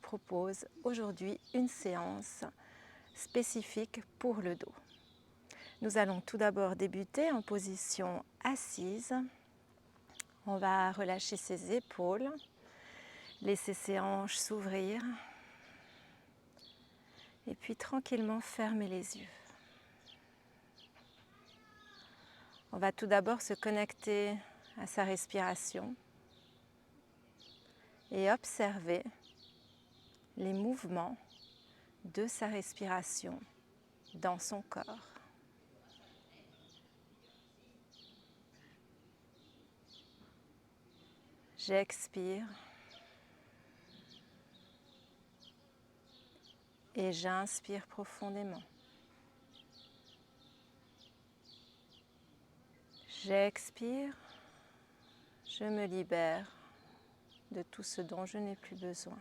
propose aujourd'hui une séance spécifique pour le dos. Nous allons tout d'abord débuter en position assise. On va relâcher ses épaules, laisser ses hanches s'ouvrir et puis tranquillement fermer les yeux. On va tout d'abord se connecter à sa respiration et observer les mouvements de sa respiration dans son corps. J'expire et j'inspire profondément. J'expire, je me libère de tout ce dont je n'ai plus besoin.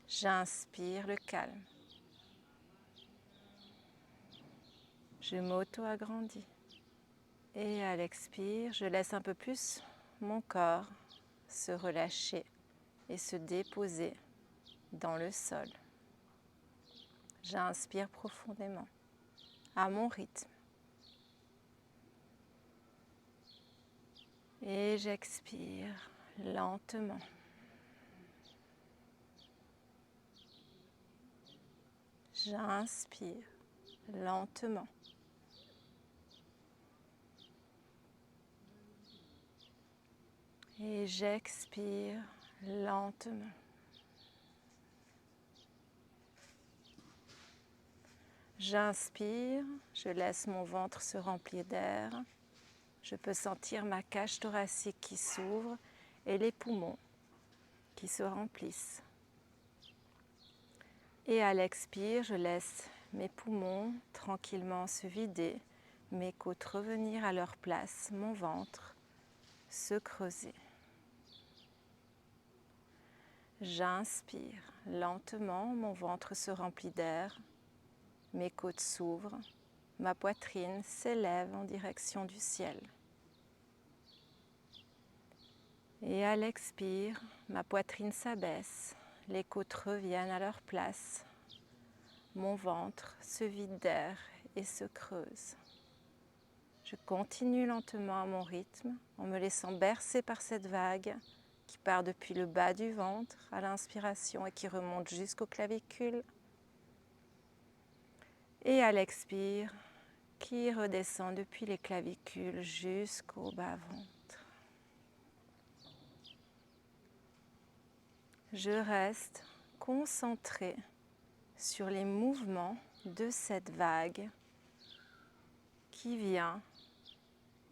J'inspire le calme. Je m'auto-agrandis. Et à l'expire, je laisse un peu plus mon corps se relâcher et se déposer dans le sol. J'inspire profondément, à mon rythme. Et j'expire lentement. J'inspire lentement. Et j'expire lentement. J'inspire, je laisse mon ventre se remplir d'air. Je peux sentir ma cage thoracique qui s'ouvre et les poumons qui se remplissent. Et à l'expire, je laisse mes poumons tranquillement se vider, mes côtes revenir à leur place, mon ventre se creuser. J'inspire lentement, mon ventre se remplit d'air, mes côtes s'ouvrent, ma poitrine s'élève en direction du ciel. Et à l'expire, ma poitrine s'abaisse, les côtes reviennent à leur place, mon ventre se vide d'air et se creuse. Je continue lentement à mon rythme en me laissant bercer par cette vague qui part depuis le bas du ventre à l'inspiration et qui remonte jusqu'aux clavicules. Et à l'expire, qui redescend depuis les clavicules jusqu'au bas-ventre. Je reste concentrée sur les mouvements de cette vague qui vient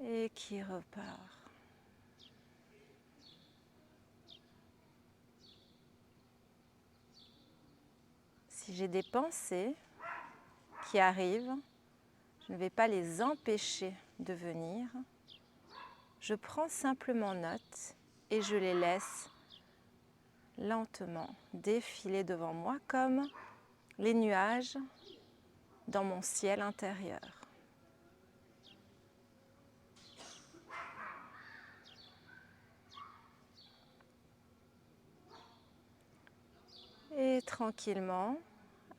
et qui repart. Si j'ai des pensées qui arrivent, je ne vais pas les empêcher de venir. Je prends simplement note et je les laisse lentement défiler devant moi comme les nuages dans mon ciel intérieur. Et tranquillement,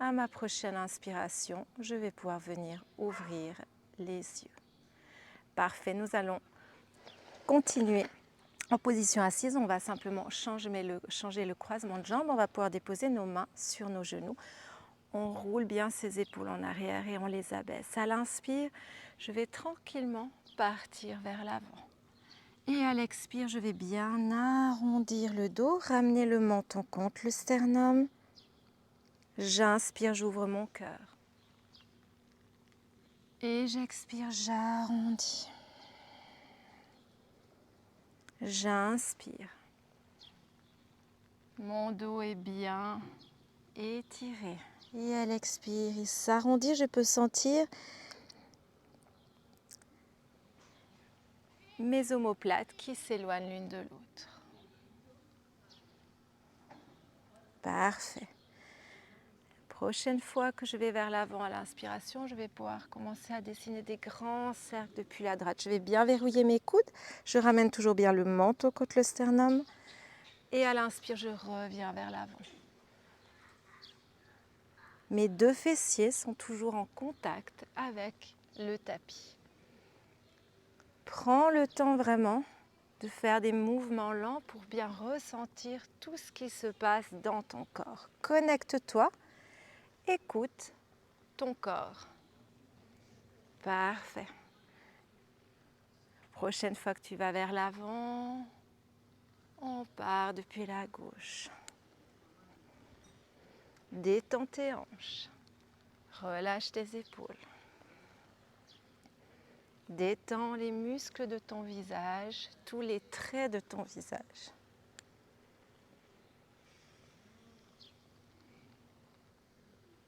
à ma prochaine inspiration, je vais pouvoir venir ouvrir les yeux. Parfait, nous allons continuer en position assise. On va simplement changer le croisement de jambes. On va pouvoir déposer nos mains sur nos genoux. On roule bien ses épaules en arrière et on les abaisse. À l'inspire, je vais tranquillement partir vers l'avant. Et à l'expire, je vais bien arrondir le dos, ramener le menton contre le sternum. J'inspire, j'ouvre mon cœur. Et j'expire, j'arrondis. J'inspire. Mon dos est bien étiré. Et à l'expire, il s'arrondit. Je peux sentir mes omoplates qui s'éloignent l'une de l'autre. Parfait. Prochaine fois que je vais vers l'avant à l'inspiration, je vais pouvoir commencer à dessiner des grands cercles depuis la droite. Je vais bien verrouiller mes coudes. Je ramène toujours bien le menton contre le sternum. Et à l'inspire, je reviens vers l'avant. Mes deux fessiers sont toujours en contact avec le tapis. Prends le temps vraiment de faire des mouvements lents pour bien ressentir tout ce qui se passe dans ton corps. Connecte-toi, écoute ton corps. Parfait. Prochaine fois que tu vas vers l'avant, on part depuis la gauche. Détends tes hanches. Relâche tes épaules. Détends les muscles de ton visage, tous les traits de ton visage.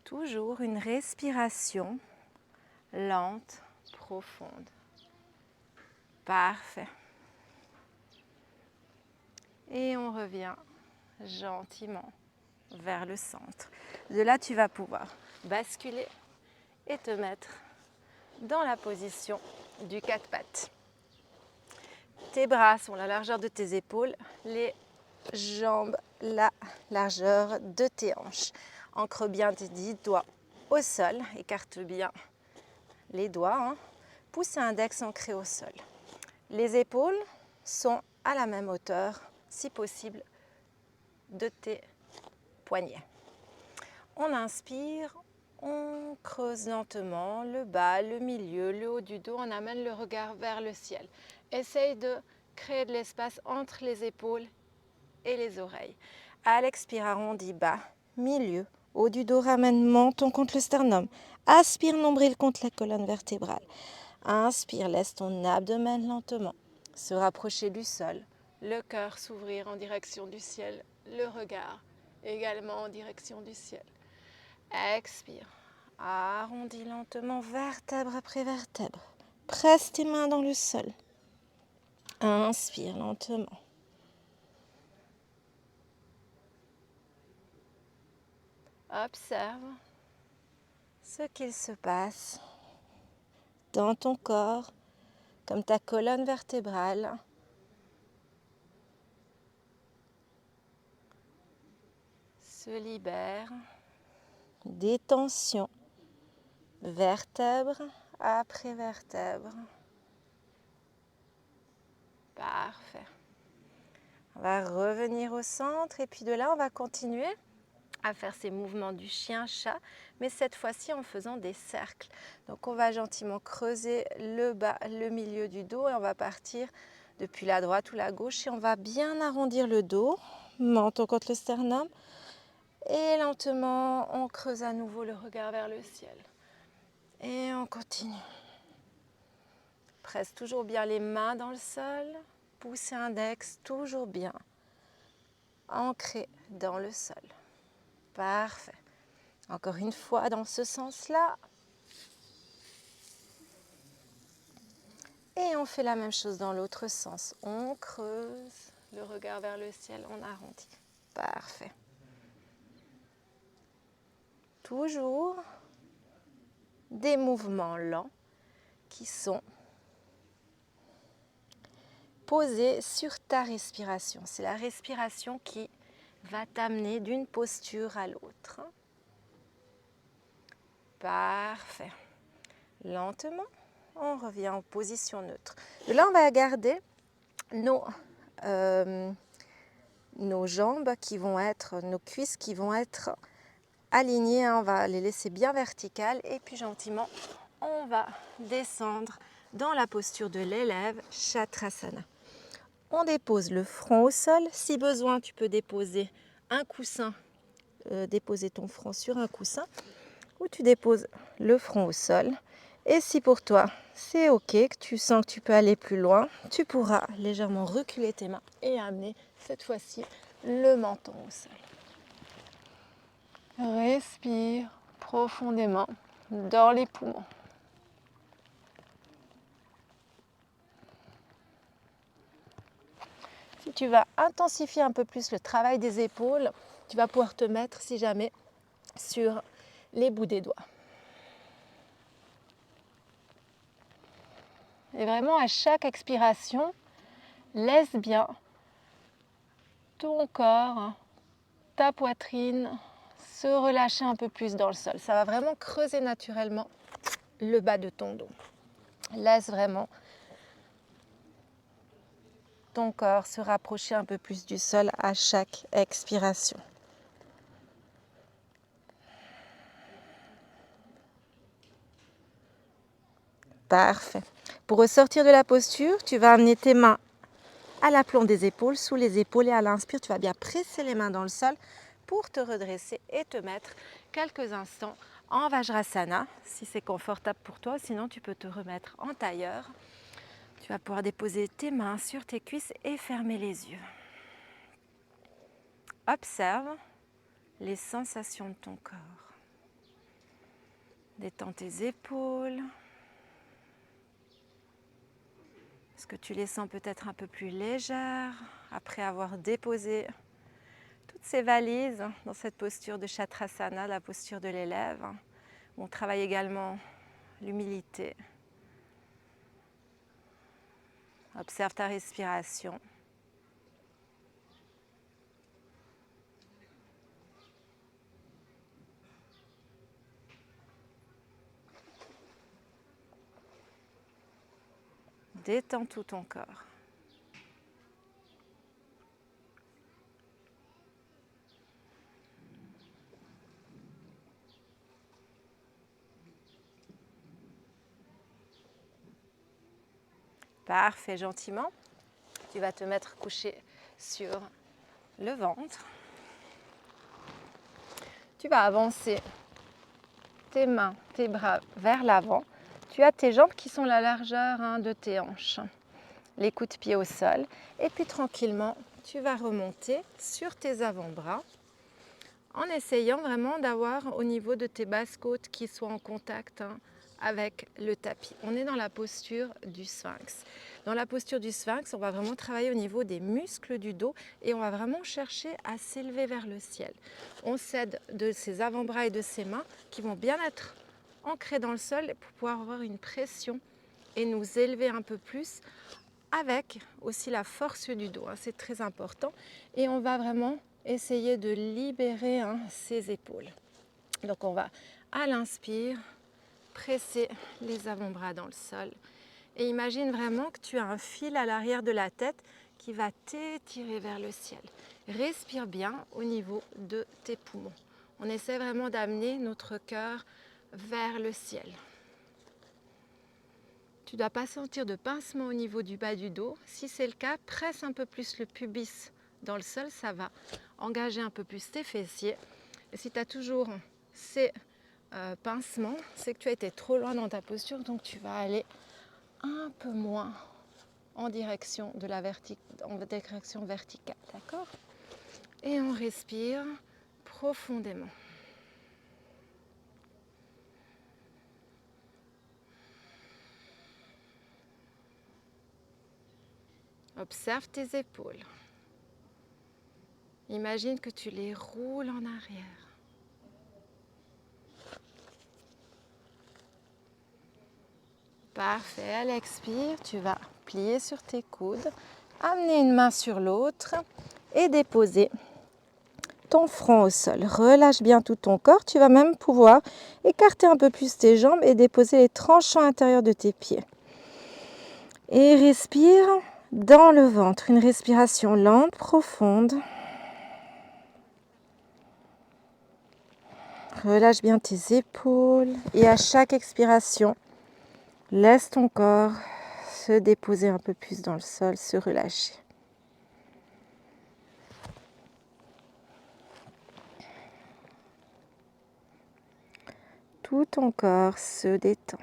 Toujours une respiration lente, profonde. Parfait. Et on revient gentiment vers le centre. De là, tu vas pouvoir basculer et te mettre dans la position du quatre pattes. Tes bras sont la largeur de tes épaules, les jambes la largeur de tes hanches. Ancre bien tes 10 doigts au sol, écarte bien les doigts, pouce et index ancrés au sol. Les épaules sont à la même hauteur, si possible, de tes poignets. On inspire, on creuse lentement le bas, le milieu, le haut du dos, on amène le regard vers le ciel. Essaye de créer de l'espace entre les épaules et les oreilles. À l'expire, arrondis bas, milieu, haut du dos, ramène menton contre le sternum. Aspire, nombril contre la colonne vertébrale. Inspire, laisse ton abdomen lentement se rapprocher du sol. Le cœur s'ouvrir en direction du ciel. Le regard également en direction du ciel. Expire. Arrondis lentement vertèbre après vertèbre. Presse tes mains dans le sol. Inspire lentement. Observe ce qu'il se passe dans ton corps, comme ta colonne vertébrale se libère des tensions, vertèbre après vertèbre. Parfait. On va revenir au centre et puis de là, on va continuer à faire ces mouvements du chien-chat, mais cette fois-ci en faisant des cercles. Donc on va gentiment creuser le bas, le milieu du dos et on va partir depuis la droite ou la gauche et on va bien arrondir le dos, menton contre le sternum et lentement on creuse à nouveau le regard vers le ciel. Et on continue. Presse toujours bien les mains dans le sol, pouce et index toujours bien ancrés dans le sol. Parfait. Encore une fois dans ce sens-là. Et on fait la même chose dans l'autre sens. On creuse le regard vers le ciel, on arrondit. Parfait. Toujours des mouvements lents qui sont posés sur ta respiration. C'est la respiration qui va t'amener d'une posture à l'autre. Parfait. Lentement, on revient en position neutre. De là, on va garder nos jambes qui vont être, nos cuisses qui vont être alignées. On va les laisser bien verticales et puis gentiment, on va descendre dans la posture de l'élève, Chatrasana. On dépose le front au sol. Si besoin, tu peux déposer un coussin, déposer ton front sur un coussin ou tu déposes le front au sol. Et si pour toi, c'est OK, que tu sens que tu peux aller plus loin, tu pourras légèrement reculer tes mains et amener cette fois-ci le menton au sol. Respire profondément dans les poumons. Si tu vas intensifier un peu plus le travail des épaules, tu vas pouvoir te mettre, si jamais, sur les bouts des doigts. Et vraiment, à chaque expiration, laisse bien ton corps, ta poitrine, se relâcher un peu plus dans le sol. Ça va vraiment creuser naturellement le bas de ton dos. Laisse vraiment ton corps se rapprocher un peu plus du sol à chaque expiration. Parfait. Pour ressortir de la posture, tu vas amener tes mains à l'aplomb des épaules, sous les épaules, et à l'inspire, tu vas bien presser les mains dans le sol pour te redresser et te mettre quelques instants en Vajrasana, si c'est confortable pour toi. Sinon, tu peux te remettre en tailleur. Tu vas pouvoir déposer tes mains sur tes cuisses et fermer les yeux. Observe les sensations de ton corps. Détends tes épaules. Est-ce que tu les sens peut-être un peu plus légères après avoir déposé toutes ces valises dans cette posture de Chakrasana, la posture de l'élève, où on travaille également l'humilité. Observe ta respiration. Détends tout ton corps. Parfait, gentiment. Tu vas te mettre couché sur le ventre. Tu vas avancer tes mains, tes bras vers l'avant. Tu as tes jambes qui sont la largeur de tes hanches. Les coups de pied au sol. Et puis tranquillement, tu vas remonter sur tes avant-bras en essayant vraiment d'avoir au niveau de tes basses côtes qui soient en contact avec le tapis. On est dans la posture du sphinx. Dans la posture du sphinx, on va vraiment travailler au niveau des muscles du dos et on va vraiment chercher à s'élever vers le ciel. On s'aide de ses avant-bras et de ses mains qui vont bien être ancrés dans le sol pour pouvoir avoir une pression et nous élever un peu plus avec aussi la force du dos. C'est très important. Et on va vraiment essayer de libérer ses épaules. Donc on va à l'inspire presser les avant-bras dans le sol et imagine vraiment que tu as un fil à l'arrière de la tête qui va t'étirer vers le ciel. Respire bien au niveau de tes poumons. On essaie vraiment d'amener notre cœur vers le ciel. Tu ne dois pas sentir de pincement au niveau du bas du dos. Si c'est le cas, presse un peu plus le pubis dans le sol, ça va engager un peu plus tes fessiers. Et si tu as toujours ces pincements, c'est que tu as été trop loin dans ta posture, donc tu vas aller un peu moins en direction de la direction verticale, d'accord? Et on respire profondément. Observe tes épaules. Imagine que tu les roules en arrière. Parfait, à l'expire, tu vas plier sur tes coudes, amener une main sur l'autre et déposer ton front au sol. Relâche bien tout ton corps, tu vas même pouvoir écarter un peu plus tes jambes et déposer les tranchants intérieurs de tes pieds. Et respire dans le ventre, une respiration lente, profonde. Relâche bien tes épaules et à chaque expiration, laisse ton corps se déposer un peu plus dans le sol, se relâcher. Tout ton corps se détend.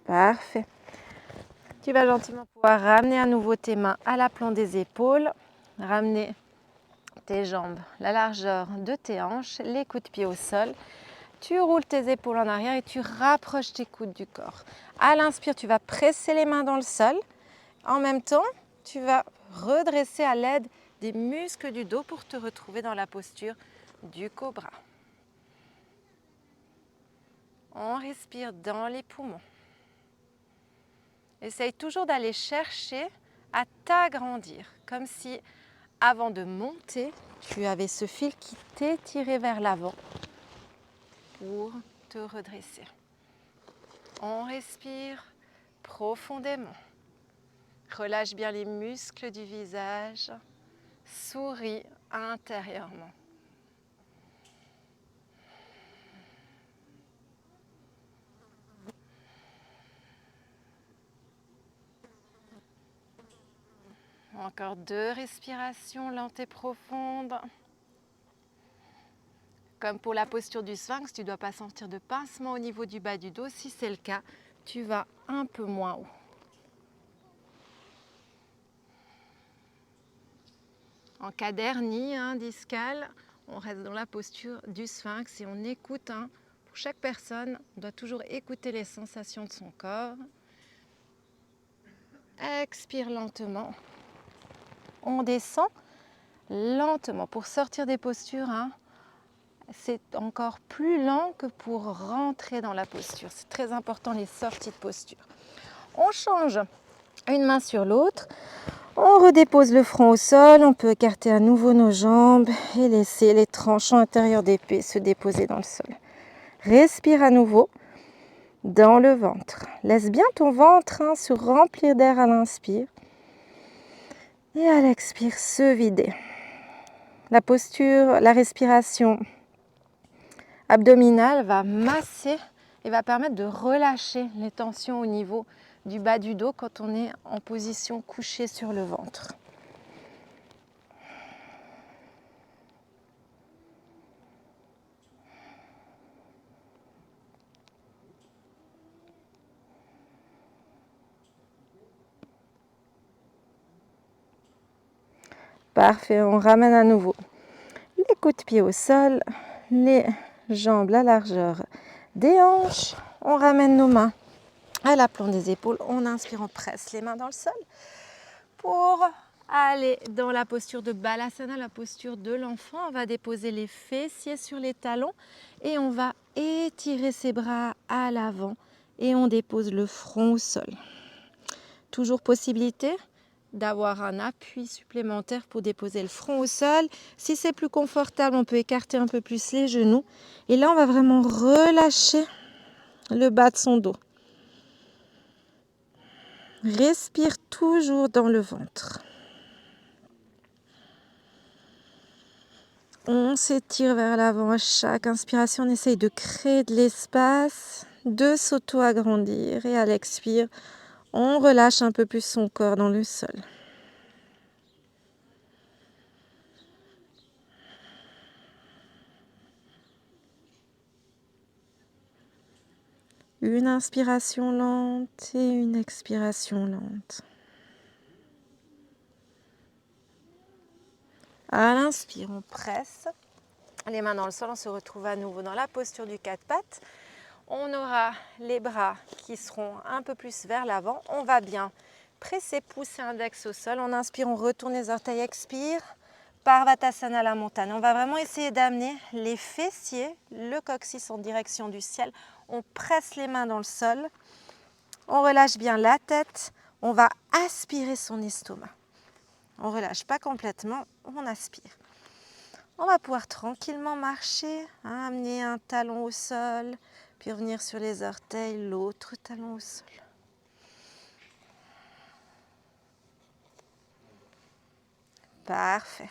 Parfait. Tu vas gentiment pouvoir ramener à nouveau tes mains à l'aplomb des épaules, ramener tes jambes, la largeur de tes hanches, les coups de pied au sol. Tu roules tes épaules en arrière et tu rapproches tes coudes du corps. À l'inspire, tu vas presser les mains dans le sol. En même temps, tu vas redresser à l'aide des muscles du dos pour te retrouver dans la posture du cobra. On respire dans les poumons. Essaye toujours d'aller chercher à t'agrandir, comme si avant de monter, tu avais ce fil qui t'étirait vers l'avant pour te redresser. On respire profondément. Relâche bien les muscles du visage. Souris intérieurement. Encore 2 respirations lentes et profondes. Comme pour la posture du sphinx, tu ne dois pas sentir de pincement au niveau du bas du dos. Si c'est le cas, tu vas un peu moins haut. En cas d'hernie discale, on reste dans la posture du sphinx et on écoute. Pour chaque personne, on doit toujours écouter les sensations de son corps. Expire lentement. On descend lentement. Pour sortir des postures, c'est encore plus lent que pour rentrer dans la posture. C'est très important, les sorties de posture. On change une main sur l'autre. On redépose le front au sol. On peut écarter à nouveau nos jambes et laisser les tranchants intérieurs d'épée se déposer dans le sol. Respire à nouveau dans le ventre. Laisse bien ton ventre se remplir d'air à l'inspire. Et à l'expire, se vider. La posture, la respiration abdominale va masser et va permettre de relâcher les tensions au niveau du bas du dos quand on est en position couchée sur le ventre. Parfait, on ramène à nouveau les coups de pied au sol, les jambes la largeur des hanches. On ramène nos mains à l'aplomb des épaules. On inspire, on presse les mains dans le sol pour aller dans la posture de Balasana, la posture de l'enfant. On va déposer les fessiers sur les talons et on va étirer ses bras à l'avant et on dépose le front au sol. Toujours possibilité d'avoir un appui supplémentaire pour déposer le front au sol. Si c'est plus confortable, on peut écarter un peu plus les genoux. Et là, on va vraiment relâcher le bas de son dos. Respire toujours dans le ventre. On s'étire vers l'avant à chaque inspiration. On essaye de créer de l'espace, de s'auto-agrandir. Et à l'expire, on relâche un peu plus son corps dans le sol. Une inspiration lente et une expiration lente. À l'inspire, on presse les mains dans le sol. On se retrouve à nouveau dans la posture du 4 pattes. On aura les bras qui seront un peu plus vers l'avant. On va bien presser, pousser index au sol. On inspire, on retourne les orteils, expire. Parvatasana, la montagne. On va vraiment essayer d'amener les fessiers, le coccyx en direction du ciel. On presse les mains dans le sol. On relâche bien la tête. On va aspirer son estomac. On ne relâche pas complètement, on aspire. On va pouvoir tranquillement marcher, amener un talon au sol, puis revenir sur les orteils, l'autre talon au sol. Parfait.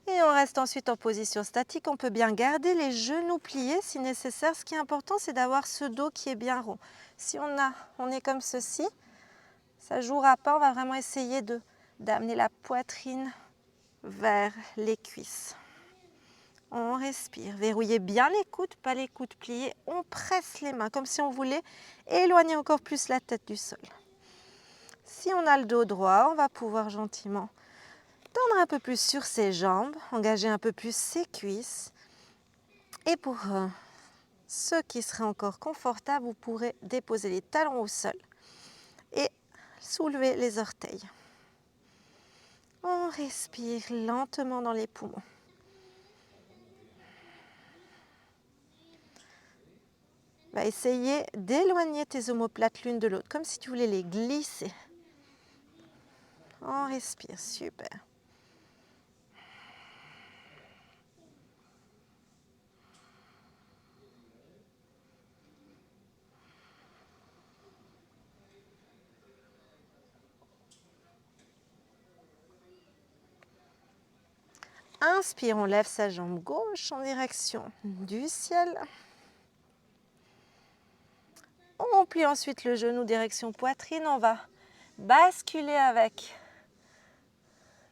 Et on reste ensuite en position statique. On peut bien garder les genoux pliés si nécessaire. Ce qui est important, c'est d'avoir ce dos qui est bien rond. Si on est comme ceci, ça ne jouera pas. On va vraiment essayer d'amener la poitrine vers les cuisses. On respire. Verrouillez bien les coudes, pas les coudes pliés. On presse les mains comme si on voulait éloigner encore plus la tête du sol. Si on a le dos droit, on va pouvoir gentiment tendre un peu plus sur ses jambes, engager un peu plus ses cuisses. Et pour ceux qui seraient encore confortables, vous pourrez déposer les talons au sol et soulever les orteils. On respire lentement dans les poumons. On va essayer d'éloigner tes omoplates l'une de l'autre, comme si tu voulais les glisser. On respire, super. Inspire, on lève sa jambe gauche en direction du ciel. On plie ensuite le genou direction poitrine. On va basculer avec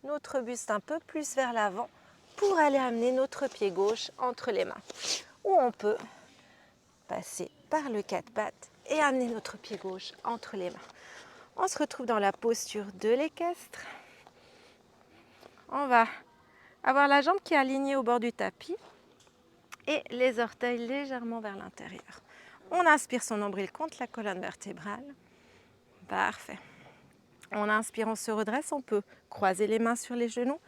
notre buste un peu plus vers l'avant pour aller amener notre pied gauche entre les mains. Ou on peut passer par le quatre pattes et amener notre pied gauche entre les mains. On se retrouve dans la posture de l'équestre. On va avoir la jambe qui est alignée au bord du tapis et les orteils légèrement vers l'intérieur. On inspire, son nombril contre la colonne vertébrale. Parfait. On inspire, on se redresse, on peut croiser les mains sur les genoux,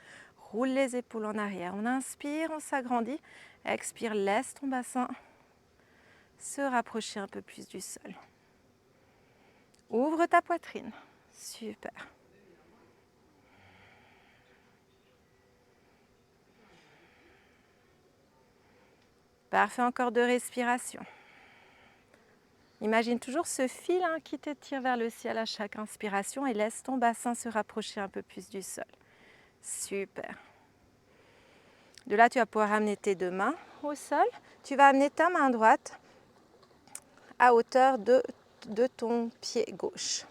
roule les épaules en arrière. On inspire, on s'agrandit. Expire, laisse ton bassin se rapprocher un peu plus du sol. Ouvre ta poitrine. Super. Parfait, encore 2 respirations. Imagine toujours ce fil qui t'étire vers le ciel à chaque inspiration et laisse ton bassin se rapprocher un peu plus du sol. Super. De là, tu vas pouvoir amener tes 2 mains au sol. Tu vas amener ta main droite à hauteur de ton pied gauche.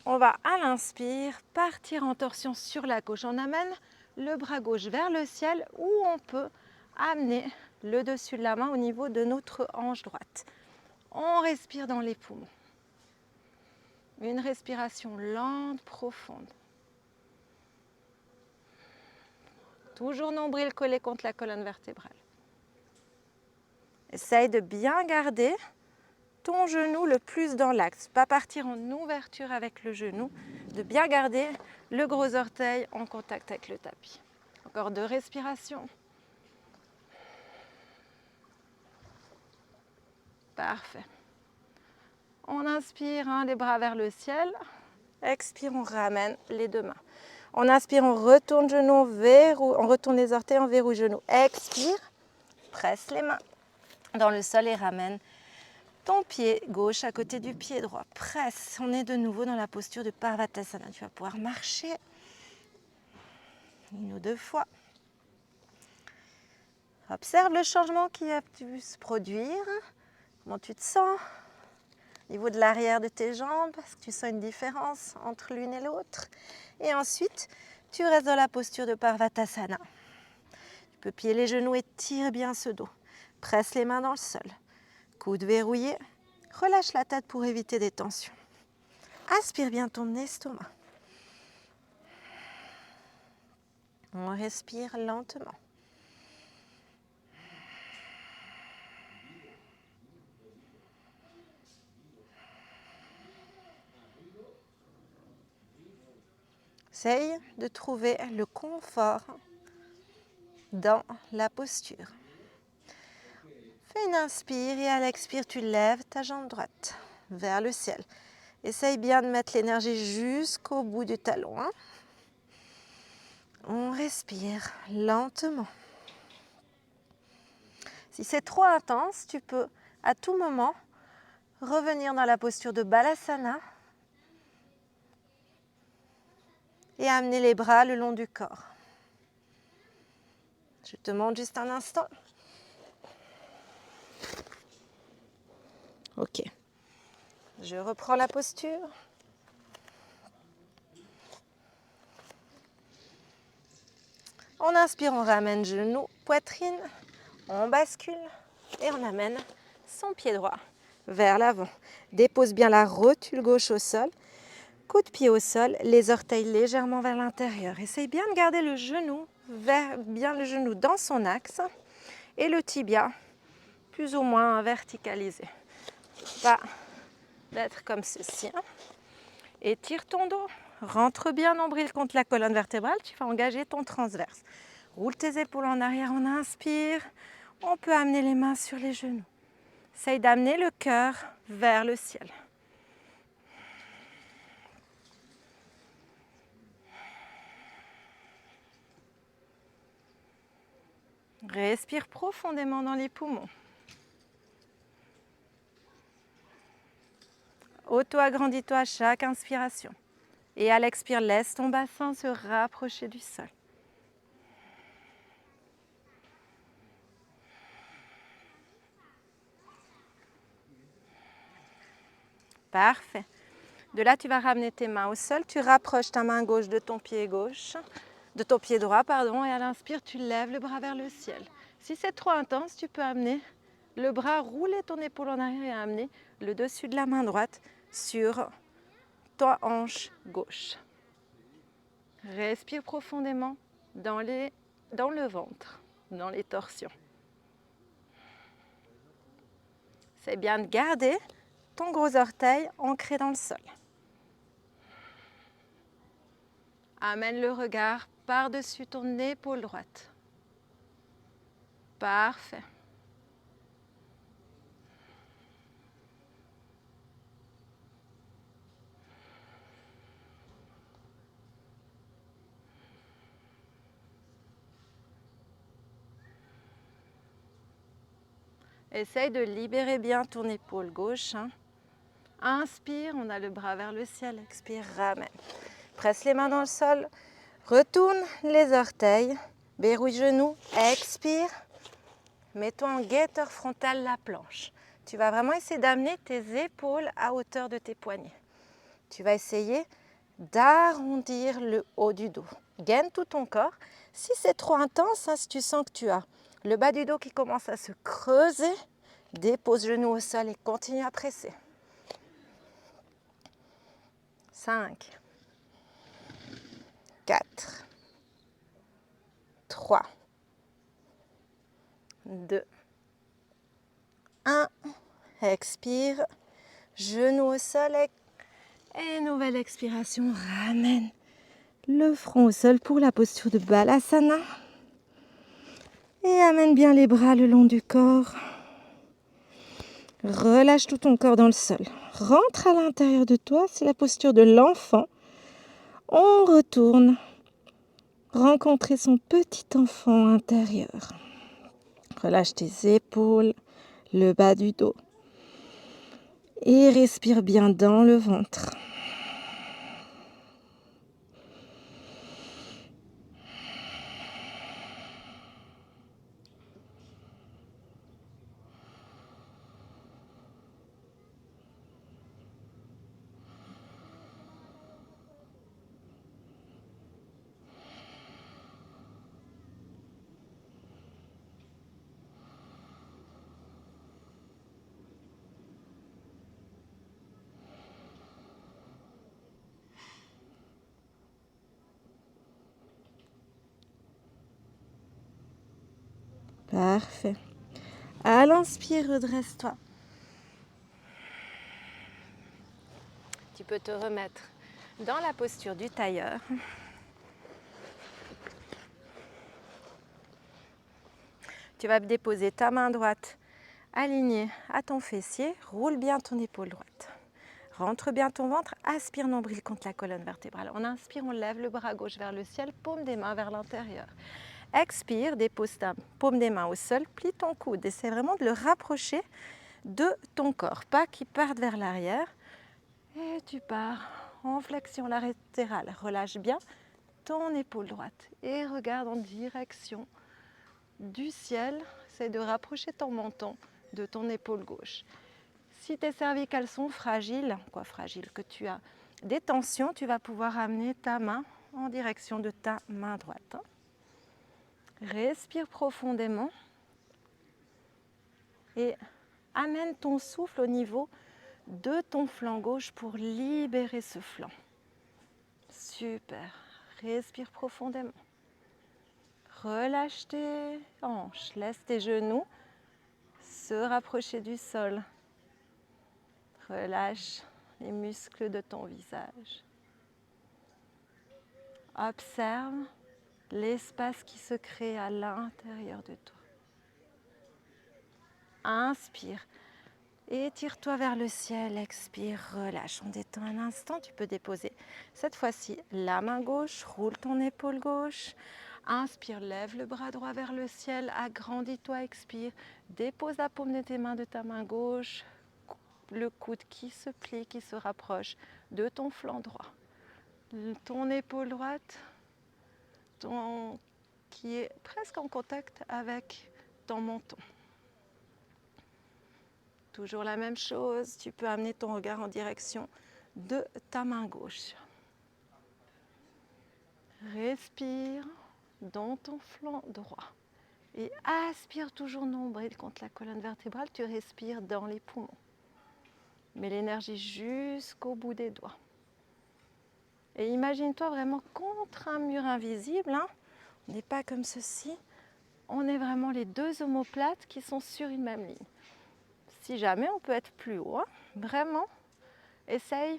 On va, à l'inspire, partir en torsion sur la gauche. On amène le bras gauche vers le ciel ou on peut amener le dessus de la main au niveau de notre hanche droite. On respire dans les poumons. Une respiration lente, profonde. Toujours nombril collé contre la colonne vertébrale. Essaye de bien garder ton genou le plus dans l'axe. Pas partir en ouverture avec le genou. De bien garder le gros orteil en contact avec le tapis. Encore 2 respirations. Parfait. On inspire, les bras vers le ciel. Expire, on ramène les 2 mains. On inspire, on retourne genou, on retourne les orteils, on verrouille genou. Expire, presse les mains dans le sol et ramène ton pied gauche à côté du pied droit. Presse, on est de nouveau dans la posture de Parvattasana. Tu vas pouvoir marcher 1 ou 2 fois. Observe le changement qui a pu se produire. Comment tu te sens au niveau de l'arrière de tes jambes? Est-ce que tu sens une différence entre l'une et l'autre? Et ensuite, tu restes dans la posture de Parvattasana. Tu peux plier les genoux et tire bien ce dos. Presse les mains dans le sol. Coude verrouillé. Relâche la tête pour éviter des tensions. Aspire bien ton estomac. On respire lentement. Essaye de trouver le confort dans la posture. Fais une inspire et à l'expire, tu lèves ta jambe droite vers le ciel. Essaye bien de mettre l'énergie jusqu'au bout du talon. On respire lentement. Si c'est trop intense, tu peux à tout moment revenir dans la posture de Balasana et amener les bras le long du corps. Je te demande juste un instant. Ok. Je reprends la posture. On inspire, on ramène genou, poitrine. On bascule et on amène son pied droit vers l'avant. Dépose bien la rotule gauche au sol. Coup de pied au sol, les orteils légèrement vers l'intérieur. Essaye bien de garder le genou, bien le genou dans son axe et le tibia plus ou moins verticalisé. Pas d'être comme ceci. Étire ton dos. Rentre bien nombril contre la colonne vertébrale. Tu vas engager ton transverse. Roule tes épaules en arrière. On inspire. On peut amener les mains sur les genoux. Essaye d'amener le cœur vers le ciel. Respire profondément dans les poumons. Auto-agrandis-toi à chaque inspiration. Et à l'expire, laisse ton bassin se rapprocher du sol. Parfait. De là, tu vas ramener tes mains au sol. Tu rapproches ta main gauche de ton pied gauche, de ton pied droit, pardon. Et à l'inspire, tu lèves le bras vers le ciel. Si c'est trop intense, tu peux amener le bras, rouler ton épaule en arrière et amener le dessus de la main droite sur ta hanche gauche. Respire profondément dans le ventre, dans les torsions. C'est bien de garder ton gros orteil ancré dans le sol. Amène le regard par-dessus ton épaule droite. Parfait. Essaye de libérer bien ton épaule gauche. Inspire, on a le bras vers le ciel. Expire, ramène. Presse les mains dans le sol. Retourne les orteils. Verrouille genoux. Expire. Mets-toi en guetteur frontal la planche. Tu vas vraiment essayer d'amener tes épaules à hauteur de tes poignets. Tu vas essayer d'arrondir le haut du dos. Gaine tout ton corps. Si c'est trop intense, si tu sens que tu as le bas du dos qui commence à se creuser, dépose genoux au sol et continue à presser. 5, 4, 3, 2, 1. Expire. Genoux au sol et nouvelle expiration. Ramène le front au sol pour la posture de Balasana. Et amène bien les bras le long du corps. Relâche tout ton corps dans le sol. Rentre à l'intérieur de toi, c'est la posture de l'enfant. On retourne rencontrer son petit enfant intérieur. Relâche tes épaules, le bas du dos. Et respire bien dans le ventre. Parfait. À l'inspire, redresse-toi. Tu peux te remettre dans la posture du tailleur. Tu vas déposer ta main droite alignée à ton fessier. Roule bien ton épaule droite. Rentre bien ton ventre. Aspire nombril contre la colonne vertébrale. On inspire, on lève le bras gauche vers le ciel. Paume des mains vers l'intérieur. Expire, dépose ta paume des mains au sol. Plie ton coude. Essaie vraiment de le rapprocher de ton corps. Pas qu'il parte vers l'arrière. Et tu pars en flexion latérale. Relâche bien ton épaule droite. Et regarde en direction du ciel. Essaie de rapprocher ton menton de ton épaule gauche. Si tes cervicales sont fragiles, que tu as des tensions, tu vas pouvoir amener ta main en direction de ta main droite. Respire profondément et amène ton souffle au niveau de ton flanc gauche pour libérer ce flanc. Super. Respire profondément. Relâche tes hanches, laisse tes genoux se rapprocher du sol. Relâche les muscles de ton visage. Observe l'espace qui se crée à l'intérieur de toi. Inspire. Étire-toi vers le ciel, expire, relâche. On détend un instant, tu peux déposer cette fois-ci la main gauche, roule ton épaule gauche. Inspire, lève le bras droit vers le ciel, agrandis-toi, expire. Dépose la paume de tes mains de ta main gauche, le coude qui se plie, qui se rapproche de ton flanc droit. Ton épaule droite qui est presque en contact avec ton menton. Toujours la même chose, tu peux amener ton regard en direction de ta main gauche. Respire dans ton flanc droit et aspire toujours nombril contre la colonne vertébrale, tu respires dans les poumons. Mets l'énergie jusqu'au bout des doigts. Et imagine-toi vraiment contre un mur invisible, hein. On n'est pas comme ceci, on est vraiment les deux omoplates qui sont sur une même ligne. Si jamais, on peut être plus haut. Hein. Vraiment, essaye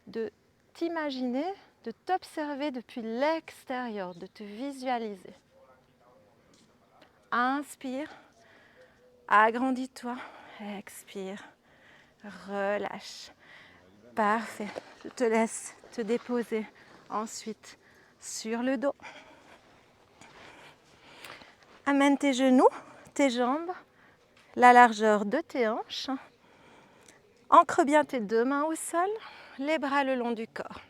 de t'imaginer, de t'observer depuis l'extérieur, de te visualiser. Inspire, agrandis-toi, expire, relâche. Parfait, je te laisse te déposer ensuite sur le dos. Amène tes genoux, tes jambes, la largeur de tes hanches. Ancre bien tes deux mains au sol, les bras le long du corps.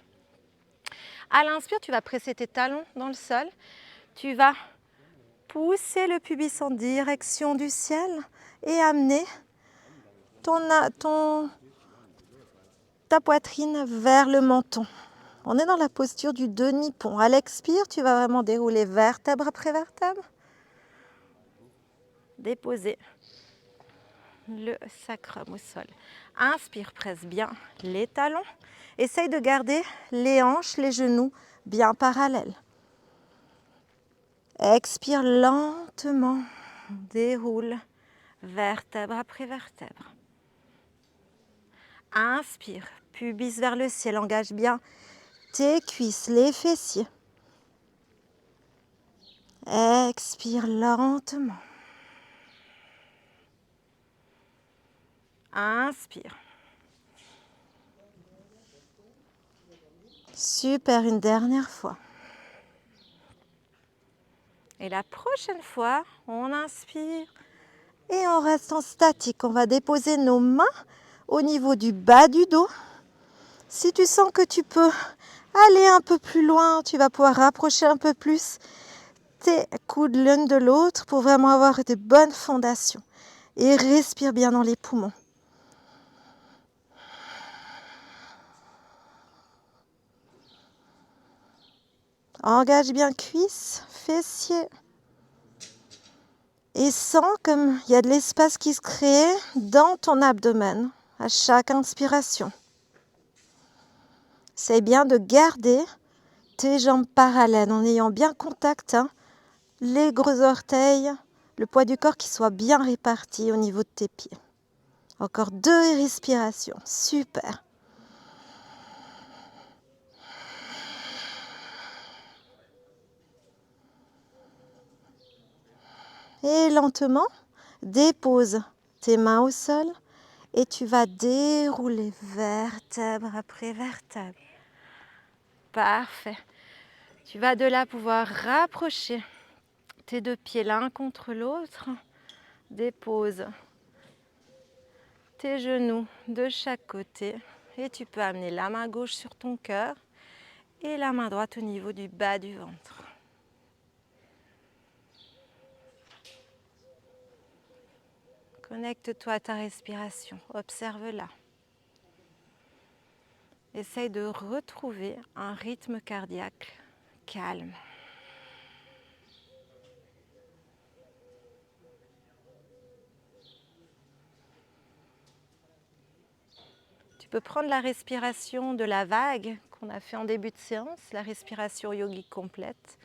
À l'inspire, tu vas presser tes talons dans le sol. Tu vas pousser le pubis en direction du ciel et amener ta poitrine vers le menton. On est dans la posture du demi-pont. À l'expire, tu vas vraiment dérouler vertèbre après vertèbre. Déposer le sacrum au sol. Inspire, presse bien les talons. Essaye de garder les hanches, les genoux bien parallèles. Expire lentement, déroule vertèbre après vertèbre. Inspire, pubis vers le ciel, engage bien tes cuisses, les fessiers. Expire lentement. Inspire. Super, une dernière fois. Et la prochaine fois, on inspire et on reste en statique. On va déposer nos mains au niveau du bas du dos. Si tu sens que tu peux aller un peu plus loin, tu vas pouvoir rapprocher un peu plus tes coudes l'un de l'autre pour vraiment avoir de bonnes fondations. Et respire bien dans les poumons. Engage bien cuisses, fessiers. Et sens comme il y a de l'espace qui se crée dans ton abdomen à chaque inspiration. C'est bien de garder tes jambes parallèles en ayant bien contact, hein, les gros orteils, le poids du corps qui soit bien réparti au niveau de tes pieds. Encore 2 respirations, super. Et lentement, dépose tes mains au sol et tu vas dérouler vertèbre après vertèbre. Parfait. Tu vas de là pouvoir rapprocher tes deux pieds l'un contre l'autre. Dépose tes genoux de chaque côté et tu peux amener la main gauche sur ton cœur et la main droite au niveau du bas du ventre. Connecte-toi à ta respiration, observe-la. Essaye de retrouver un rythme cardiaque calme. Tu peux prendre la respiration de la vague qu'on a fait en début de séance, la respiration yogique complète.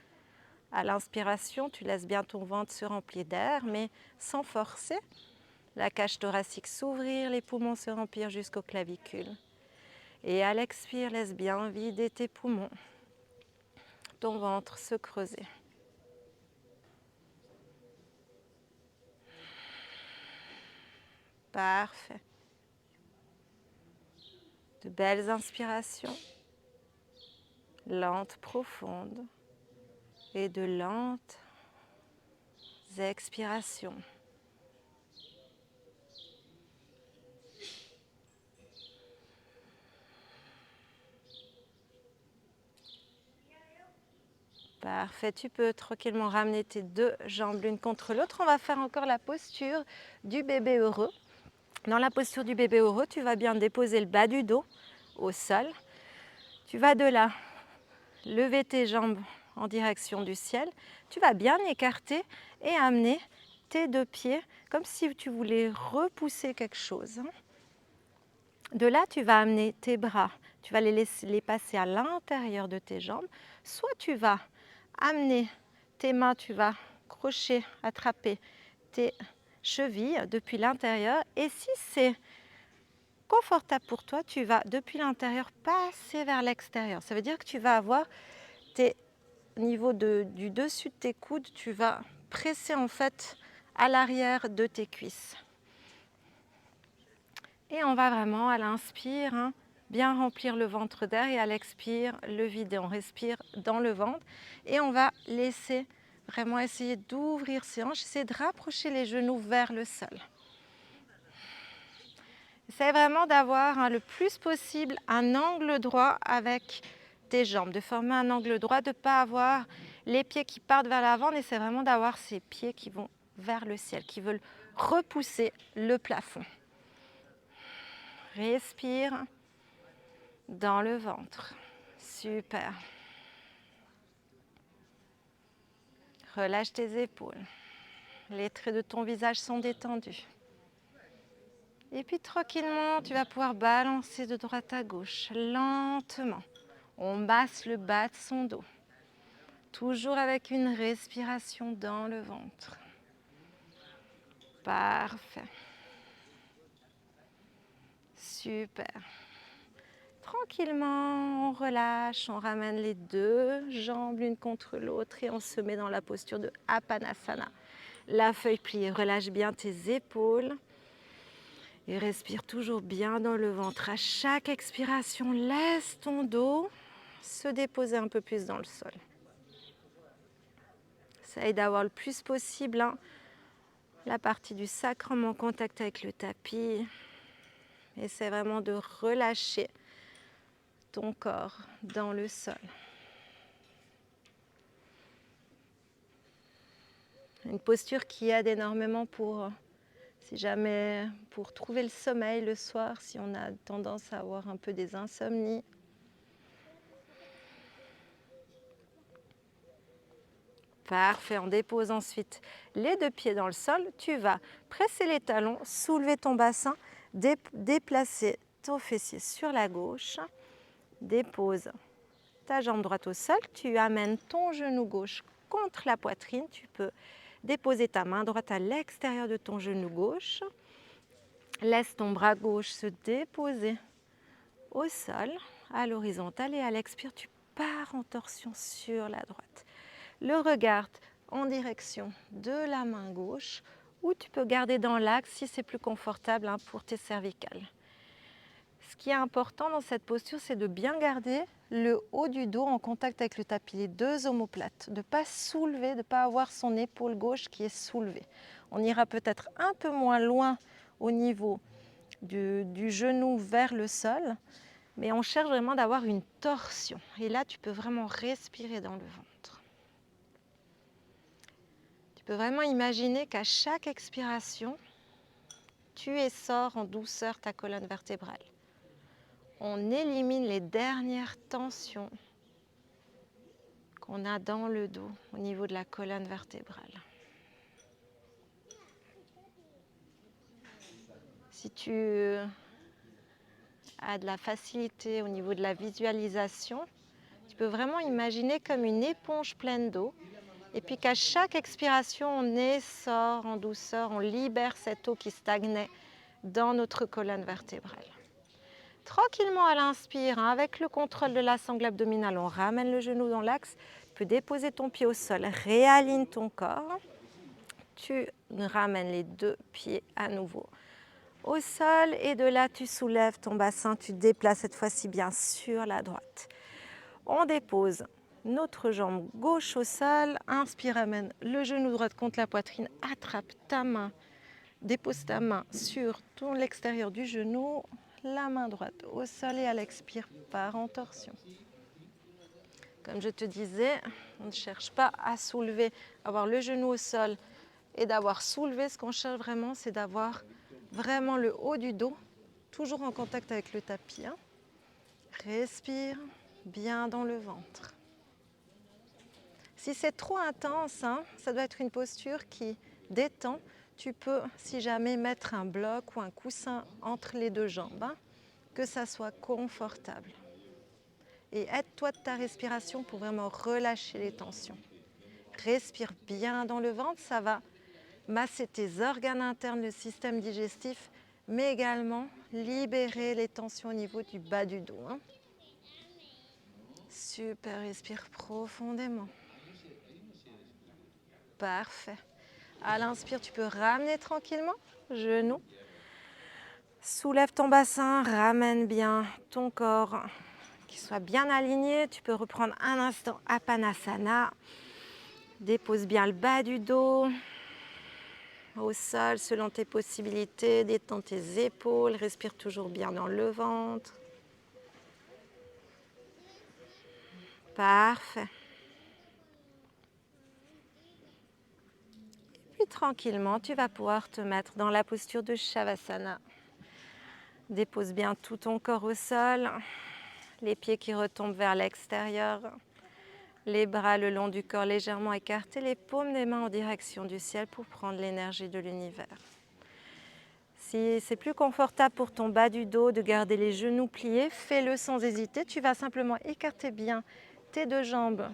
À l'inspiration, tu laisses bien ton ventre se remplir d'air, mais sans forcer. La cage thoracique s'ouvrir, les poumons se remplir jusqu'aux clavicules. Et à l'expire, laisse bien vider tes poumons, ton ventre se creuser. Parfait. De belles inspirations, lentes, profondes, et de lentes expirations. Parfait, tu peux tranquillement ramener tes deux jambes l'une contre l'autre. On va faire encore la posture du bébé heureux. Dans la posture du bébé heureux, tu vas bien déposer le bas du dos au sol. Tu vas de là lever tes jambes en direction du ciel. Tu vas bien écarter et amener tes deux pieds comme si tu voulais repousser quelque chose. De là, tu vas amener tes bras. Tu vas les passer à l'intérieur de tes jambes. Soit tu vas amener tes mains, tu vas crocher, attraper tes chevilles depuis l'intérieur. Et si c'est confortable pour toi, tu vas depuis l'intérieur passer vers l'extérieur. Ça veut dire que tu vas avoir au niveau du dessus de tes coudes, tu vas presser en fait à l'arrière de tes cuisses. Et on va vraiment à l'inspire, bien remplir le ventre d'air et à l'expire, le vider. On respire dans le ventre et on va laisser vraiment essayer d'ouvrir ses hanches, essayer de rapprocher les genoux vers le sol. Essaye vraiment d'avoir le plus possible un angle droit avec tes jambes, de former un angle droit, de ne pas avoir les pieds qui partent vers l'avant, mais c'est vraiment d'avoir ces pieds qui vont vers le ciel, qui veulent repousser le plafond. Respire dans le ventre. Super. Relâche tes épaules. Les traits de ton visage sont détendus. Et puis tranquillement, tu vas pouvoir balancer de droite à gauche, lentement. On masse le bas de son dos. Toujours avec une respiration dans le ventre. Parfait. Super. Tranquillement, on relâche, on ramène les deux jambes l'une contre l'autre et on se met dans la posture de Apanasana. La feuille pliée, relâche bien tes épaules et respire toujours bien dans le ventre. À chaque expiration, laisse ton dos se déposer un peu plus dans le sol. Essaye d'avoir le plus possible la partie du sacrum en contact avec le tapis. Essaie vraiment de relâcher ton corps dans le sol. Une posture qui aide énormément pour trouver le sommeil le soir, si on a tendance à avoir un peu des insomnies. Parfait, on dépose ensuite les deux pieds dans le sol. Tu vas presser les talons, soulever ton bassin, déplacer ton fessier sur la gauche. Dépose ta jambe droite au sol. Tu amènes ton genou gauche contre la poitrine. Tu peux déposer ta main droite à l'extérieur de ton genou gauche. Laisse ton bras gauche se déposer au sol, à l'horizontale. Et à l'expire, tu pars en torsion sur la droite. Le regard en direction de la main gauche ou tu peux garder dans l'axe si c'est plus confortable pour tes cervicales. Ce qui est important dans cette posture, c'est de bien garder le haut du dos en contact avec le tapis, les deux omoplates, de ne pas soulever, de ne pas avoir son épaule gauche qui est soulevée. On ira peut-être un peu moins loin au niveau du genou vers le sol, mais on cherche vraiment d'avoir une torsion. Et là, tu peux vraiment respirer dans le ventre. Tu peux vraiment imaginer qu'à chaque expiration, tu essores en douceur ta colonne vertébrale. On élimine les dernières tensions qu'on a dans le dos, au niveau de la colonne vertébrale. Si tu as de la facilité au niveau de la visualisation, tu peux vraiment imaginer comme une éponge pleine d'eau. Et puis qu'à chaque expiration, on essore en douceur, on libère cette eau qui stagnait dans notre colonne vertébrale. Tranquillement à l'inspire, hein, avec le contrôle de la sangle abdominale, on ramène le genou dans l'axe. Tu peux déposer ton pied au sol, réaligne ton corps. Tu ramènes les deux pieds à nouveau au sol et de là tu soulèves ton bassin, tu te déplaces cette fois-ci bien sur la droite. On dépose notre jambe gauche au sol, inspire, amène le genou droit contre la poitrine, attrape ta main, dépose ta main sur l'extérieur du genou, la main droite au sol et à l'expire, part en torsion. Comme je te disais, on ne cherche pas à soulever, avoir le genou au sol et d'avoir soulevé. Ce qu'on cherche vraiment, c'est d'avoir vraiment le haut du dos, toujours en contact avec le tapis. Hein. Respire bien dans le ventre. Si c'est trop intense, hein, ça doit être une posture qui détend. Tu peux, si jamais, mettre un bloc ou un coussin entre les deux jambes, hein, que ça soit confortable. Et aide-toi de ta respiration pour vraiment relâcher les tensions. Respire bien dans le ventre, ça va masser tes organes internes, le système digestif, mais également libérer les tensions au niveau du bas du dos. Hein. Super, respire profondément. Parfait. À l'inspire, tu peux ramener tranquillement, genou. Soulève ton bassin, ramène bien ton corps, qu'il soit bien aligné. Tu peux reprendre un instant Apanasana. Dépose bien le bas du dos au sol selon tes possibilités. Détends tes épaules, respire toujours bien dans le ventre. Parfait. Puis tranquillement, tu vas pouvoir te mettre dans la posture de Shavasana. Dépose bien tout ton corps au sol, les pieds qui retombent vers l'extérieur, les bras le long du corps légèrement écartés, les paumes des mains en direction du ciel pour prendre l'énergie de l'univers. Si c'est plus confortable pour ton bas du dos de garder les genoux pliés, fais-le sans hésiter. Tu vas simplement écarter bien tes deux jambes,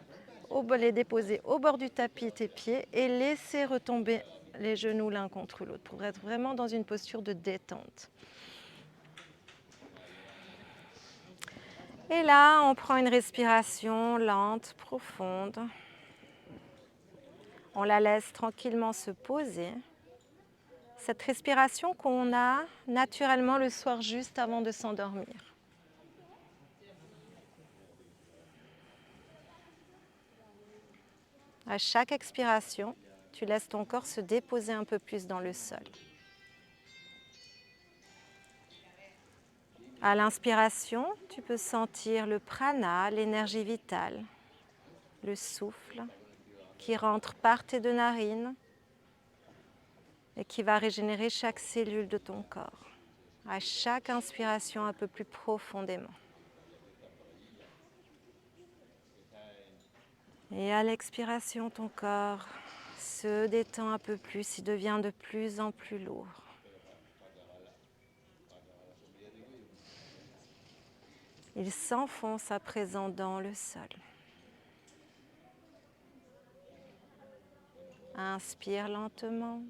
les déposer au bord du tapis, tes pieds, et laisser retomber les genoux l'un contre l'autre pour être vraiment dans une posture de détente. Et là, on prend une respiration lente, profonde. On la laisse tranquillement se poser. Cette respiration qu'on a naturellement le soir juste avant de s'endormir. À chaque expiration, tu laisses ton corps se déposer un peu plus dans le sol. À l'inspiration, tu peux sentir le prana, l'énergie vitale, le souffle qui rentre par tes deux narines et qui va régénérer chaque cellule de ton corps. À chaque inspiration, un peu plus profondément. Et à l'expiration, ton corps se détend un peu plus, il devient de plus en plus lourd. Il s'enfonce à présent dans le sol. Inspire lentement.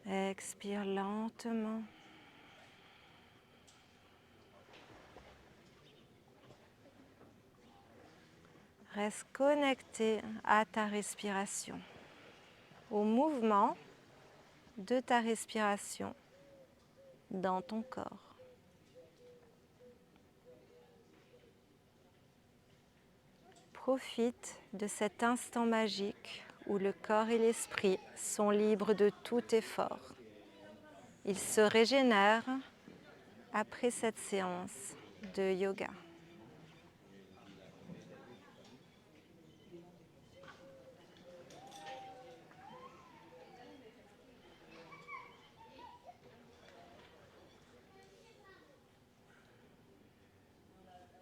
Expire lentement. Reste connecté à ta respiration, au mouvement de ta respiration dans ton corps. Profite de cet instant magique où le corps et l'esprit sont libres de tout effort. Ils se régénèrent après cette séance de yoga.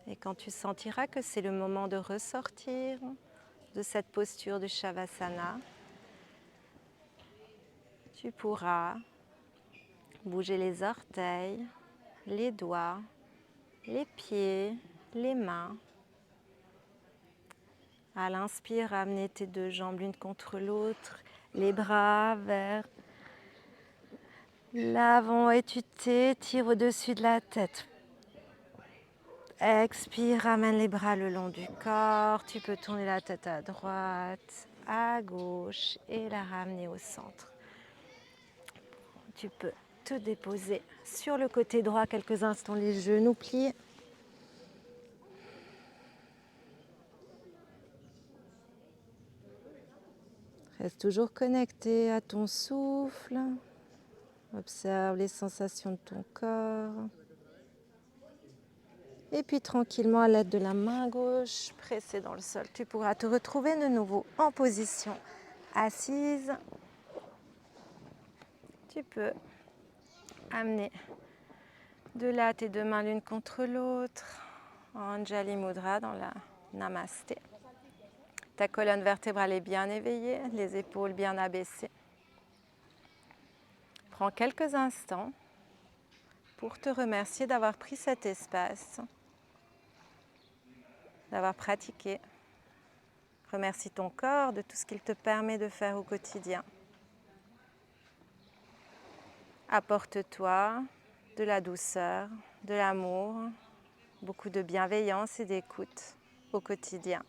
Et quand tu sentiras que c'est le moment de ressortir de cette posture de Shavasana, tu pourras bouger les orteils, les doigts, les pieds, les mains. À l'inspire, ramener tes deux jambes l'une contre l'autre, les bras vers L'avant et tu t'étires au-dessus de la tête. Expire, ramène les bras le long du corps. Tu peux tourner la tête à droite, à gauche et la ramener au centre. Tu peux te déposer sur le côté droit quelques instants, les genoux pliés. Reste toujours connecté à ton souffle. Observe les sensations de ton corps. Et puis tranquillement, à l'aide de la main gauche pressée dans le sol, tu pourras te retrouver de nouveau en position assise. Tu peux amener de là tes deux mains l'une contre l'autre, en Anjali Mudra dans la Namasté. Ta colonne vertébrale est bien éveillée, les épaules bien abaissées. Prends quelques instants pour te remercier d'avoir pris cet espace, d'avoir pratiqué. Remercie ton corps de tout ce qu'il te permet de faire au quotidien. Apporte-toi de la douceur, de l'amour, beaucoup de bienveillance et d'écoute au quotidien.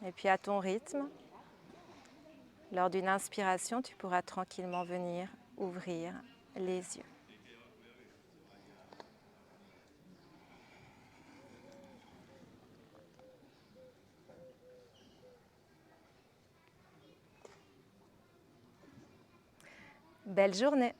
Et puis à ton rythme, lors d'une inspiration, tu pourras tranquillement venir ouvrir les yeux. Belle journée!